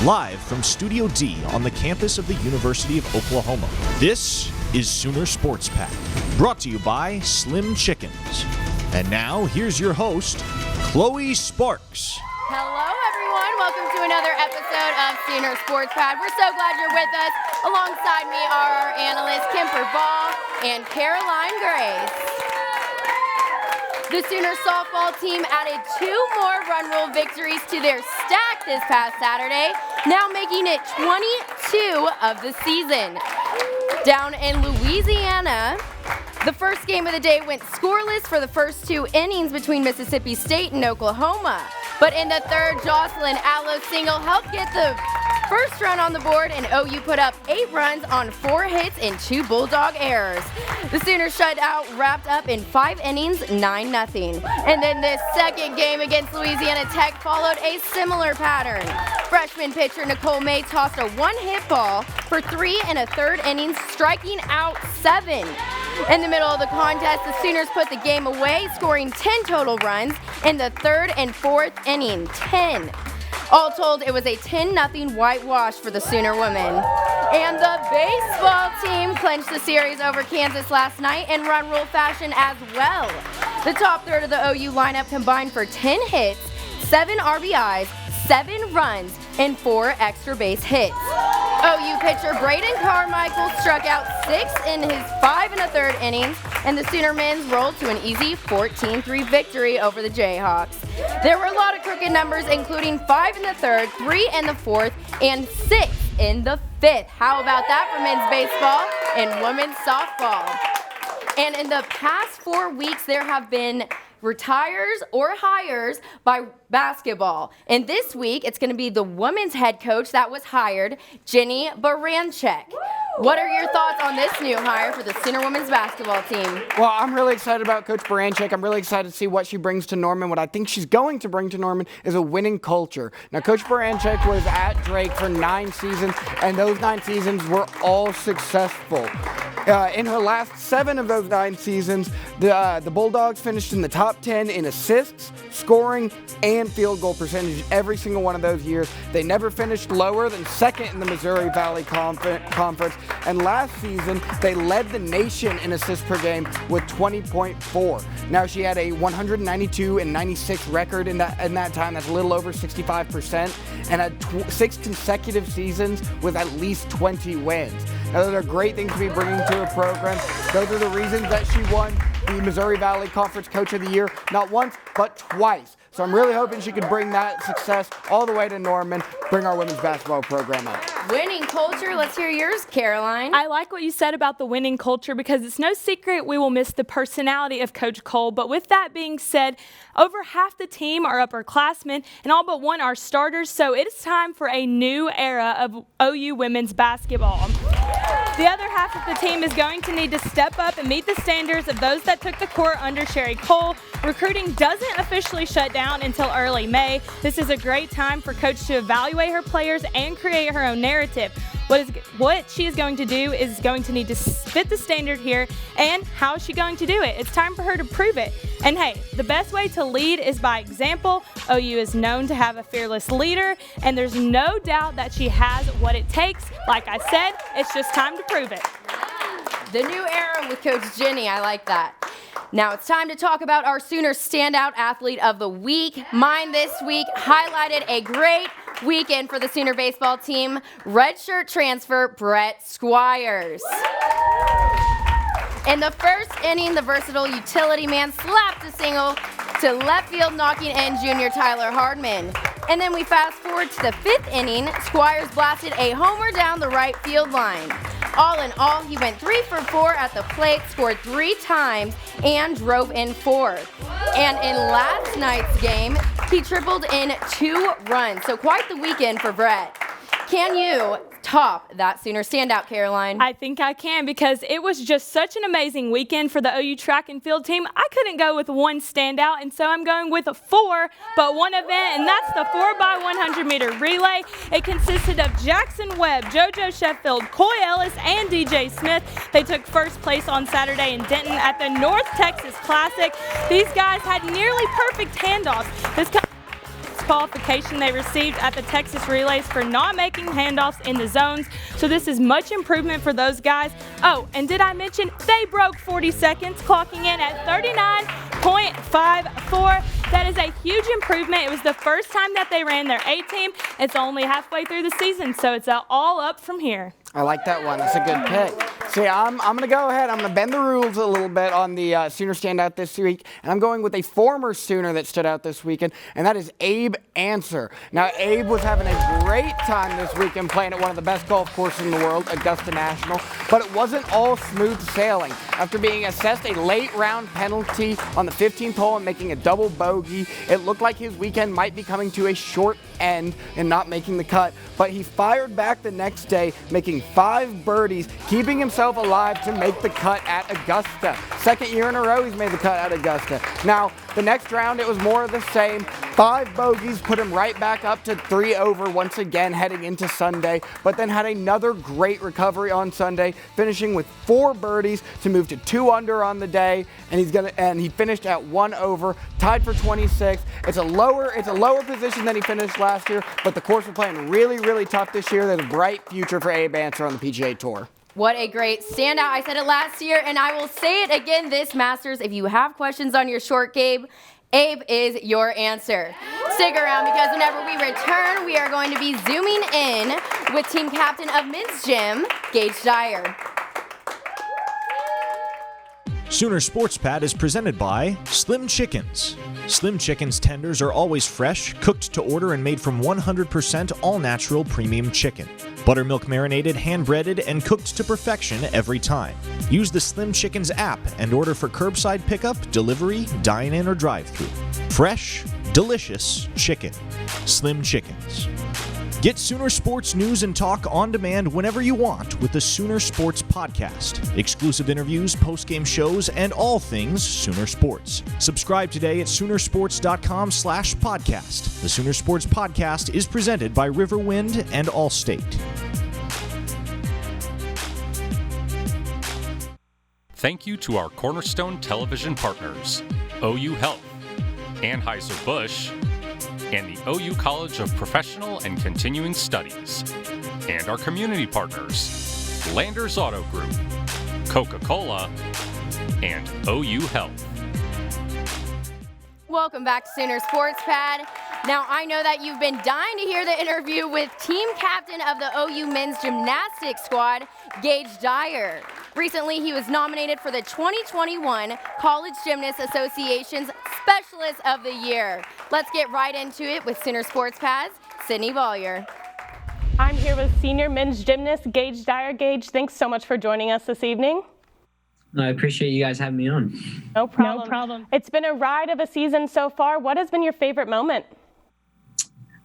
live from Studio D on the campus of the University of Oklahoma. This is Sooner Sports Pack, brought to you by Slim Chickens. And now, here's your host, Chloe Sparks. Hello, everyone. Welcome to another episode of Sooner Sports Pad. We're so glad you're with us. Alongside me are our analysts, Kemper Ball and Caroline Grace. The Sooner softball team added 2 more run rule victories to their stack this past Saturday, now making it 22 of the season. Down in Louisiana, the first game of the day went scoreless for the first 2 innings between Mississippi State and Oklahoma. But in the third, Jocelyn Allo's single helped get the first run on the board, and OU put up 8 runs on 4 hits and 2 Bulldog errors. The Sooners shutout wrapped up in 5 innings, 9-0. And then this second game against Louisiana Tech followed a similar pattern. Freshman pitcher Nicole May tossed a 1-hit ball for 3 1/3 innings, striking out 7. In the middle of the contest, the Sooners put the game away, scoring 10 total runs in the 3rd and 4th inning, 10. All told, it was a 10-0 whitewash for the Sooner women. And the baseball team clinched the series over Kansas last night in run rule fashion as well. The top third of the OU lineup combined for 10 hits, 7 RBIs, 7 runs, and 4 extra base hits. OU pitcher Braden Carmichael struck out 6 in his 5 1/3 innings, and the Sooner men's rolled to an easy 14-3 victory over the Jayhawks. There were a lot of crooked numbers, including 5 in the 3rd, 3 in the 4th, and 6 in the 5th. How about that for men's baseball and women's softball? And in the past 4 weeks, there have been retires or hires by basketball. And this week, it's going to be the women's head coach that was hired, Jenny Baranchek. What are your thoughts on this new hire for the Sooner women's basketball team? Well, I'm really excited about Coach Baranchek. I'm really excited to see what she brings to Norman. What I think she's going to bring to Norman is a winning culture. Now, Coach Baranchek was at Drake for 9 seasons, and those 9 seasons were all successful. In her last 7 of those 9 seasons, the Bulldogs finished in the top 10 in assists, scoring, and field goal percentage every single one of those years. They never finished lower than 2nd in the Missouri Valley Conference, and last season, they led the nation in assists per game with 20.4. Now, she had a 192-96 record in that time. That's a little over 65%, and had 6 consecutive seasons with at least 20 wins. Now, those are great things to be bringing to a program. Those are the reasons that she won the Missouri Valley Conference Coach of the Year, not once, but twice. So I'm really hoping she could bring that success all the way to Norman, bring our women's basketball program up. Winning culture, let's hear yours, Caroline. I like what you said about the winning culture because it's no secret we will miss the personality of Coach Cole. But with that being said, over half the team are upperclassmen and all but one are starters. So it is time for a new era of OU women's basketball. The other half of the team is going to need to step up and meet the standards of those that took the court under Sherry Cole. Recruiting doesn't officially shut down until early May. This is a great time for Coach to evaluate her players and create her own narrative. What she is going to do is going to need to fit the standard here, and how is she going to do it? It's time for her to prove it. And hey, the best way to lead is by example. OU is known to have a fearless leader, and there's no doubt that she has what it takes. Like I said, it's just time to prove it. The new era with Coach Jenny, I like that. Now it's time to talk about our Sooner Standout Athlete of the Week. Mine this week highlighted a great weekend for the Sooner baseball team, redshirt transfer Brett Squires. In the first inning, the versatile utility man slapped a single to left field, knocking in junior Tyler Hardman. And then we fast forward to the 5th inning, Squires blasted a homer down the right field line. All in all, he went 3 for 4 at the plate, scored 3 times, and drove in 4. And in last night's game, he tripled in 2 runs. So quite the weekend for Brett. Can you top that Sooner standout, Caroline? I think I can, because it was just such an amazing weekend for the OU track and field team. I couldn't go with one standout, and so I'm going with 4, but one event, and that's the 4x100 meter relay. It consisted of Jackson Webb, JoJo Sheffield, Coy Ellis, and DJ Smith. They took first place on Saturday in Denton at the North Texas Classic. These guys had nearly perfect handoffs. disqualification they received at the Texas Relays for not making handoffs in the zones. So this is much improvement for those guys. Oh, and did I mention they broke 40 seconds, clocking in at 39.54. That is a huge improvement. It was the first time that they ran their A team. It's only halfway through the season, so it's all up from here. I like that one. That's a good pick. See, I'm going to go ahead. I'm going to bend the rules a little bit on the Sooner standout this week, and I'm going with a former Sooner that stood out this weekend, and that is Abe Answer. Now, Abe was having a great time this weekend playing at one of the best golf courses in the world, Augusta National, but it wasn't all smooth sailing. After being assessed a late round penalty on the 15th hole and making a double bogey, it looked like his weekend might be coming to a short end and not making the cut, but he fired back the next day, making 5 birdies, keeping himself alive to make the cut at Augusta. Second year in a row he's made the cut at Augusta. Now, the next round it was more of the same. 5 bogeys put him right back up to 3 over once again heading into Sunday, but then had another great recovery on Sunday, finishing with 4 birdies to move to 2 under on the day, and he finished at 1 over, tied for 26. It's a lower position than he finished last year, but the course we're playing really, really tough this year. There's a bright future for Abe Answer on the PGA Tour. What a great standout. I said it last year, and I will say it again this Masters. If you have questions on your short game, Abe is your answer. Stick around because whenever we return, we are going to be zooming in with team captain of men's gym, Gage Dyer. Sooner Sports Pad is presented by Slim Chickens. Slim Chickens tenders are always fresh, cooked to order, and made from 100% all-natural premium chicken. Buttermilk marinated, hand-breaded, and cooked to perfection every time. Use the Slim Chickens app and order for curbside pickup, delivery, dine-in, or drive-thru. Fresh, delicious chicken. Slim Chickens. Get Sooner Sports news and talk on demand whenever you want with the Sooner Sports Podcast. Exclusive interviews, post-game shows, and all things Sooner Sports. Subscribe today at Soonersports.com/podcast. The Sooner Sports Podcast is presented by Riverwind and Allstate. Thank you to our Cornerstone television partners, OU Health, Anheuser-Busch, and the OU College of Professional and Continuing Studies, and our community partners, Landers Auto Group, Coca-Cola, and OU Health. Welcome back to Sooner Sports Pad. Now, I know that you've been dying to hear the interview with team captain of the OU men's gymnastics squad, Gage Dyer. Recently, he was nominated for the 2021 College Gymnast Association's Specialist of the Year. Let's get right into it with Sooner Sports Pad's Sydney Vollier. I'm here with senior men's gymnast Gage Dyer. Gage, thanks so much for joining us this evening. I appreciate you guys having me on. No problem. It's been a ride of a season so far. What has been your favorite moment?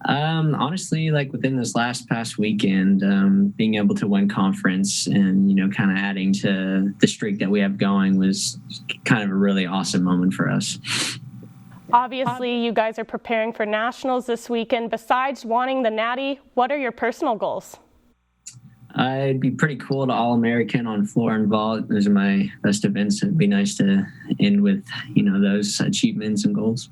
Honestly, like within this past weekend, being able to win conference and, kind of adding to the streak that we have going was kind of a really awesome moment for us. Obviously, you guys are preparing for nationals this weekend. Besides wanting the natty, what are your personal goals? It'd be pretty cool to All-American on floor and vault. Those are my best events. It'd be nice to end with, those achievements and goals.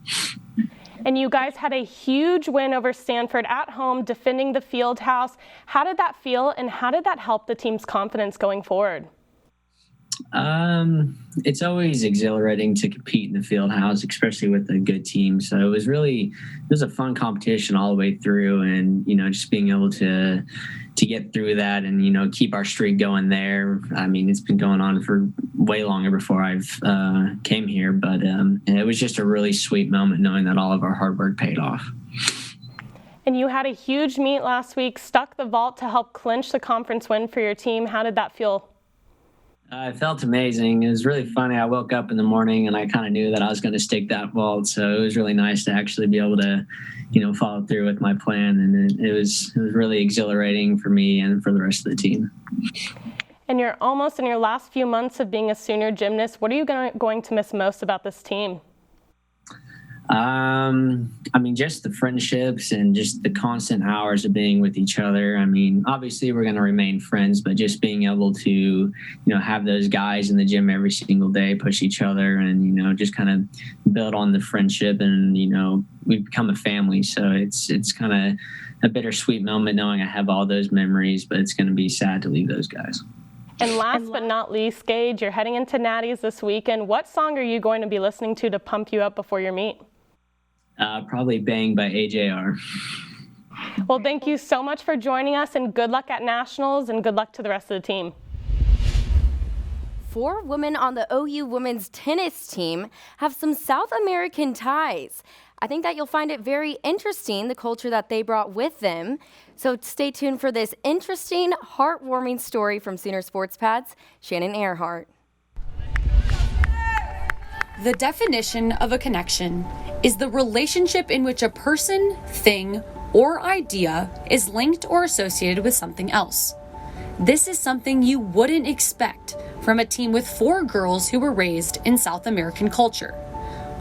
And you guys had a huge win over Stanford at home, defending the field house. How did that feel, and how did that help the team's confidence going forward? It's always exhilarating to compete in the field house, especially with a good team. So it was a fun competition all the way through, and, just being able to get through that and, keep our streak going there. I mean, it's been going on for way longer before I've came here, but it was just a really sweet moment knowing that all of our hard work paid off. And you had a huge meet last week, stuck the vault to help clinch the conference win for your team. How did that feel? It felt amazing. It was really funny. I woke up in the morning and I kind of knew that I was going to stake that vault. So it was really nice to actually be able to, follow through with my plan. And it was really exhilarating for me and for the rest of the team. And you're almost in your last few months of being a senior gymnast. What are you going to miss most about this team? I mean, just the friendships and just the constant hours of being with each other. I mean, obviously we're going to remain friends, but just being able to, have those guys in the gym every single day, push each other and, just kind of build on the friendship and, we've become a family. So it's kind of a bittersweet moment knowing I have all those memories, but it's going to be sad to leave those guys. And last but not least, Gage, you're heading into Natty's this weekend. What song are you going to be listening to pump you up before your meet? Probably Bang by AJR. Well, thank you so much for joining us, and good luck at Nationals, and good luck to the rest of the team. 4 women on the OU women's tennis team have some South American ties. I think that you'll find it very interesting, the culture that they brought with them. So stay tuned for this interesting, heartwarming story from Sooner Sports Pad's Shannon Earhart. The definition of a connection is the relationship in which a person, thing, or idea is linked or associated with something else. This is something you wouldn't expect from a team with 4 girls who were raised in South American culture.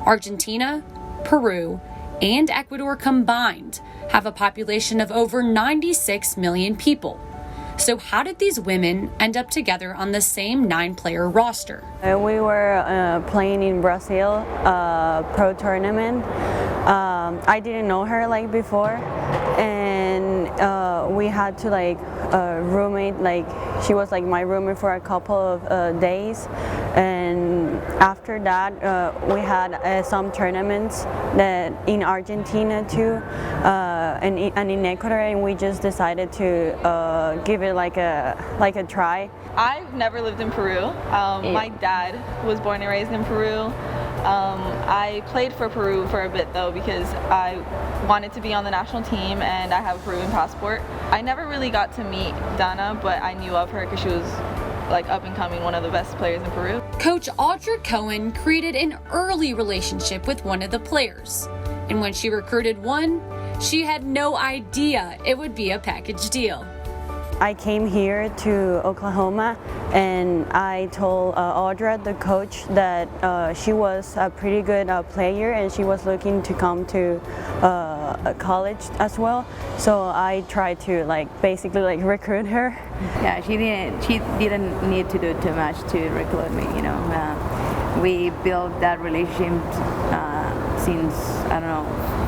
Argentina, Peru, and Ecuador combined have a population of over 96 million people. So how did these women end up together on the same 9-player roster? We were playing in Brazil, pro tournament. I didn't know her before, and we had to roommate. She was my roommate for a couple of days, and after that we had some tournaments that in Argentina too, and in Ecuador, and we just decided to give it a try. I've never lived in Peru. My dad was born and raised in Peru. I played for Peru for a bit though because I wanted to be on the national team and I have a Peruvian passport. I never really got to meet Dana, but I knew of her because she was up and coming, one of the best players in Peru. Coach Audra Cohen created an early relationship with one of the players. And when she recruited one, she had no idea it would be a package deal. I came here to Oklahoma and I told Audra, the coach, that she was a pretty good player and she was looking to come to college as well. So I tried to basically recruit her. Yeah, she didn't need to do too much to recruit me. We built that relationship since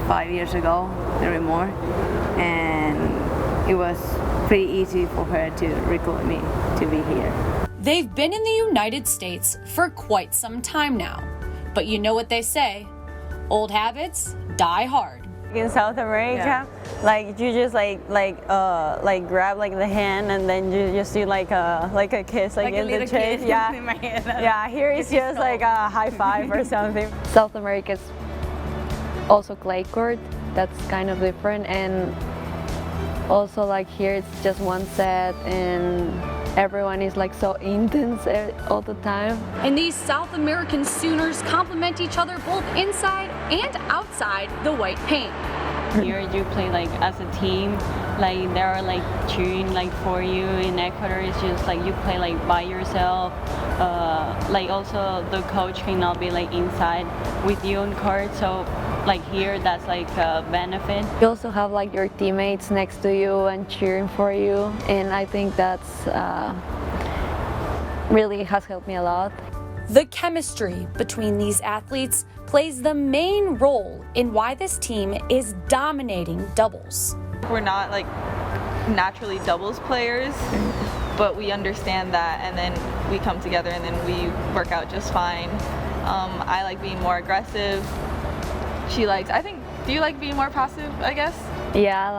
5 years ago, or more, and it was pretty easy for her to recruit me to be here. They've been in the United States for quite some time now, but you know what they say, old habits die hard. In South America, you just grab the hand and then you just do a kiss in the chest. Yeah, yeah. Here it's just a high five or something. South America's also clay court. That's kind of different, and also here it's just one set and everyone is so intense all the time. And these South American Sooners complement each other both inside and outside the white paint. Here you play as a team, they are cheering for you. In Ecuador it's just you play by yourself. Also the coach cannot be inside with you on court, so here that's a benefit. You also have your teammates next to you and cheering for you, and I think that's really has helped me a lot. The chemistry between these athletes plays the main role in why this team is dominating doubles. We're not naturally doubles players, but we understand that, and then we come together and then we work out just fine. I like being more aggressive. She likes, do you like being more passive, I guess? Yeah, I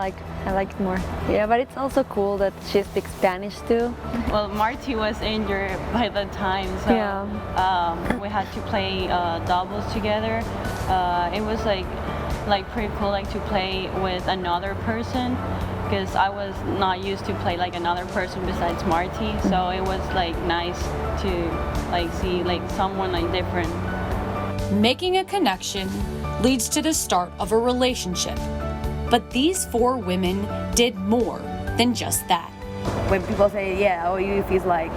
like it more. Yeah, but it's also cool that she speaks Spanish too. Well, Marty was injured by the time, so we had to play doubles together. It was pretty cool to play with another person, because I was not used to play another person besides Marty. So it was nice to see someone different. Making a connection leads to the start of a relationship. But these 4 women did more than just that. When people say, yeah, OU feels like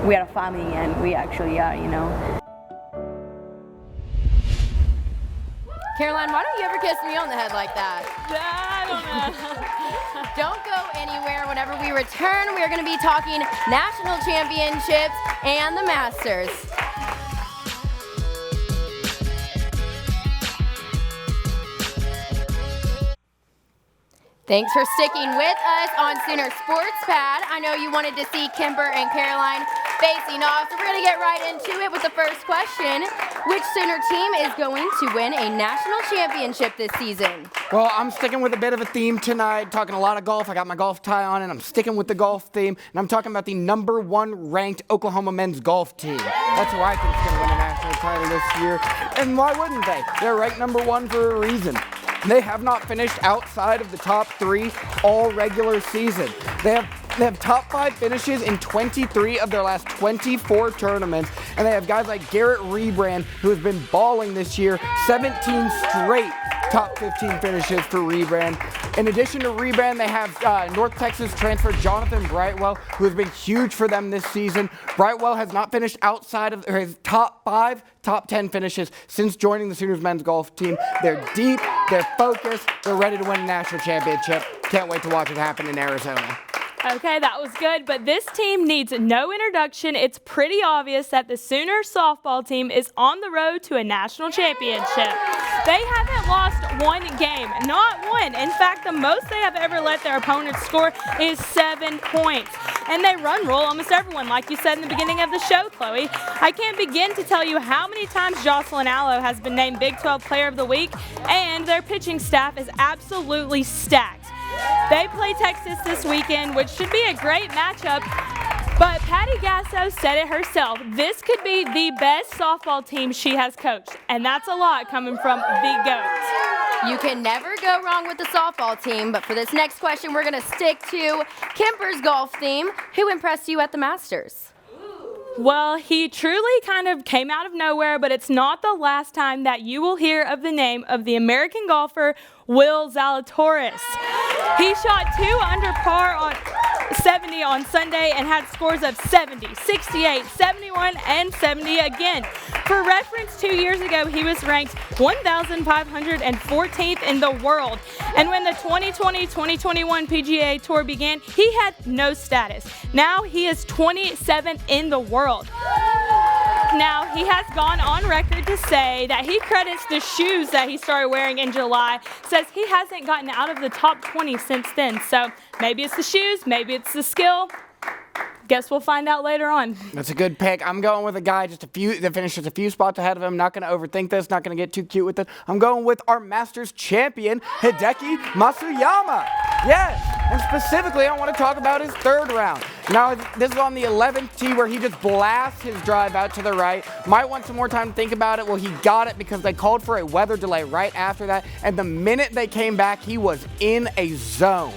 we are a family, and we actually are, Caroline, why don't you ever kiss me on the head like that? I don't know. Don't go anywhere. Whenever we return, we are going to be talking national championships and the Masters. Thanks for sticking with us on Sooner Sports Pad. I know you wanted to see Kimber and Caroline facing off, so we're going to get right into it with the first question. Which Sooner team is going to win a national championship this season? Well, I'm sticking with a bit of a theme tonight, talking a lot of golf. I got my golf tie on, and I'm sticking with the golf theme, and I'm talking about the #1 ranked Oklahoma men's golf team. That's who I think is going to win a national title this year, and why wouldn't they? They're ranked #1 for a reason. They have not finished outside of the top 3 all regular season. They have top 5 finishes in 23 of their last 24 tournaments, and they have guys like Garrett Rebrand, who has been balling this year, 17 straight top 15 finishes for Rebrand. In addition to Rebrand, they have North Texas transfer Jonathan Brightwell, who has been huge for them this season. Brightwell has not finished outside of his top 5, top 10 finishes since joining the Sooners men's golf team. They're deep, they're focused, they're ready to win a national championship. Can't wait to watch it happen in Arizona. Okay, that was good, but this team needs no introduction. It's pretty obvious that the Sooner softball team is on the road to a national championship. They haven't lost one game, not one. In fact, the most they have ever let their opponents score is 7 points. And they run roll almost everyone, like you said in the beginning of the show, Chloe. I can't begin to tell you how many times Jocelyn Allo has been named Big 12 Player of the Week, and their pitching staff is absolutely stacked. They play Texas this weekend, which should be a great matchup, but Patty Gasso said it herself. This could be the best softball team she has coached, and that's a lot coming from the GOAT. You can never go wrong with the softball team, but for this next question, we're going to stick to Kimber's golf theme. Who impressed you at the Masters? Well, he truly kind of came out of nowhere, but it's not the last time that you will hear of the name of the American golfer, Will Zalatorius. He shot 2 under par on 70 on Sunday and had scores of 70, 68, 71, and 70 again. For reference, 2 years ago, he was ranked 1,514th in the world. And when the 2020-2021 PGA Tour began, he had no status. Now he is 27th in the world. Now, he has gone on record to say that he credits the shoes that he started wearing in July, says he hasn't gotten out of the top 20 since then. So maybe it's the shoes, maybe it's the skill. Guess we'll find out later on. That's a good pick. I'm going with a guy that finished just a few spots ahead of him. Not going to overthink this, not going to get too cute with it. I'm going with our Masters champion, Hideki Matsuyama. Yes, and specifically I want to talk about his 3rd round. Now, this is on the 11th tee where he just blasts his drive out to the right. Might want some more time to think about it. Well, he got it because they called for a weather delay right after that, and the minute they came back, he was in a zone.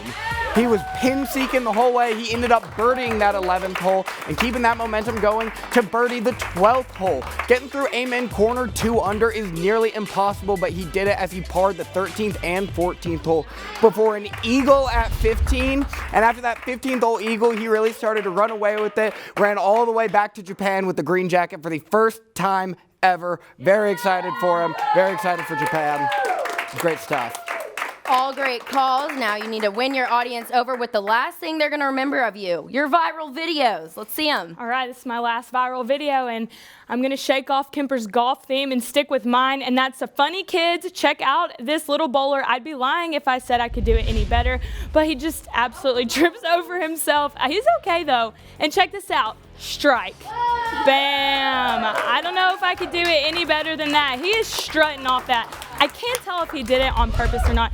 He was pin seeking the whole way. He ended up birdieing that 11th hole and keeping that momentum going to birdie the 12th hole. Getting through Amen Corner 2 under is nearly impossible, but he did it as he parred the 13th and 14th hole before an eagle at 15. And after that 15th hole eagle, he really started to run away with it. Ran all the way back to Japan with the green jacket for the first time ever. Very excited for him. Very excited for Japan. Great stuff. All great calls. Now you need to win your audience over with the last thing they're going to remember of you, your viral videos. Let's see them. All right, this is my last viral video, and I'm going to shake off Kemper's golf theme and stick with mine, and that's the funny kids. Check out this little bowler. I'd be lying if I said I could do it any better, but he just absolutely trips over himself. He's okay, though. And check this out. Strike. Bam. I don't know if I could do it any better than that. He is strutting off that. I can't tell if he did it on purpose or not.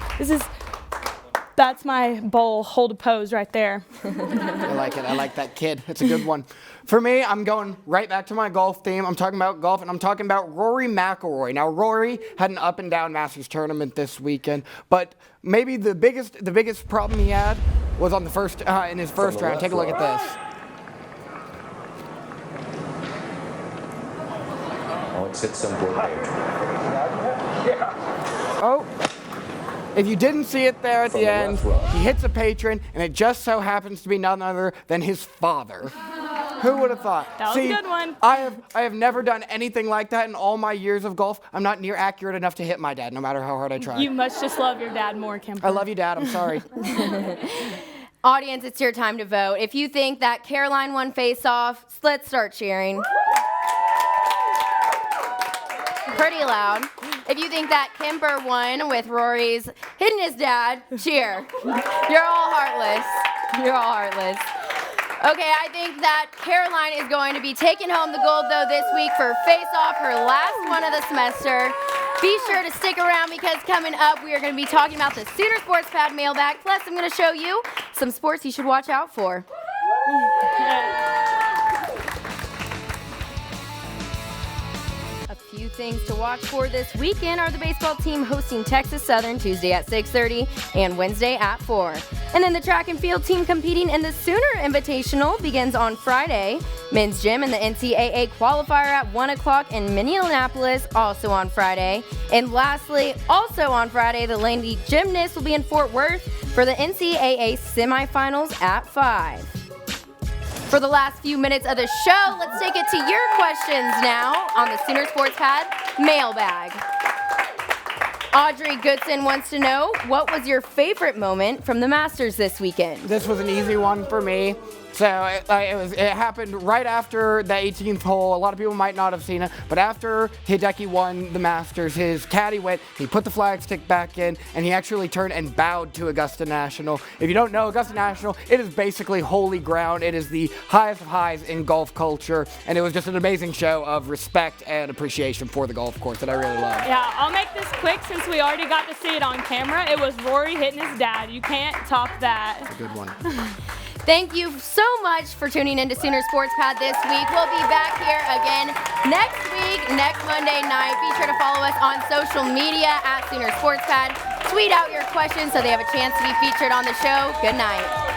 That's my bowl hold a pose right there. I like it. I like that kid. It's a good one. For me, I'm going right back to my golf theme. I'm talking about golf, and I'm talking about Rory Mcilroy. Now, Rory had an up and down Masters tournament this weekend, but maybe the biggest problem he had was on the first in his first round. Take a look at this. Oh, if you didn't see it there at the end, he hits a patron, and it just so happens to be none other than his father. Who would have thought? That was a good one. I have never done anything like that in all my years of golf. I'm not near accurate enough to hit my dad, no matter how hard I try. You must just love your dad more, Kemper. I love you, Dad. I'm sorry. Audience, it's your time to vote. If you think that Caroline won face-off, let's start cheering. Pretty loud. If you think that Kemper won with Rory's hitting his dad, cheer. You're all heartless. You're all heartless. Okay, I think that Caroline is going to be taking home the gold, though, this week for face-off, her last one of the semester. Be sure to stick around because coming up, we are going to be talking about the Sooner Sports Pad mailbag. Plus, I'm going to show you some sports you should watch out for. A few things to watch for this weekend are the baseball team hosting Texas Southern Tuesday at 6:30 and Wednesday at 4. And then the track and field team competing in the Sooner Invitational begins on Friday. Men's gym and the NCAA qualifier at 1 o'clock in Minneapolis, also on Friday. And lastly, also on Friday, the Lady Gymnast will be in Fort Worth for the NCAA semifinals at 5. For the last few minutes of the show, let's take it to your questions now on the Sooner Sports Pad mailbag. Audrey Goodson wants to know, what was your favorite moment from the Masters this weekend? This was an easy one for me. So it happened right after the 18th hole. A lot of people might not have seen it, but after Hideki won the Masters, his caddy went, he put the flag stick back in, and he actually turned and bowed to Augusta National. If you don't know, Augusta National, it is basically holy ground. It is the highest of highs in golf culture, and it was just an amazing show of respect and appreciation for the golf course that I really loved. Yeah, I'll make this quick since we already got to see it on camera. It was Rory hitting his dad. You can't top that. That's a good one. Thank you so much for tuning into Sooner Sports Pad this week. We'll be back here again next week, next Monday night. Be sure to follow us on social media at Sooner Sports Pad. Tweet out your questions so they have a chance to be featured on the show. Good night.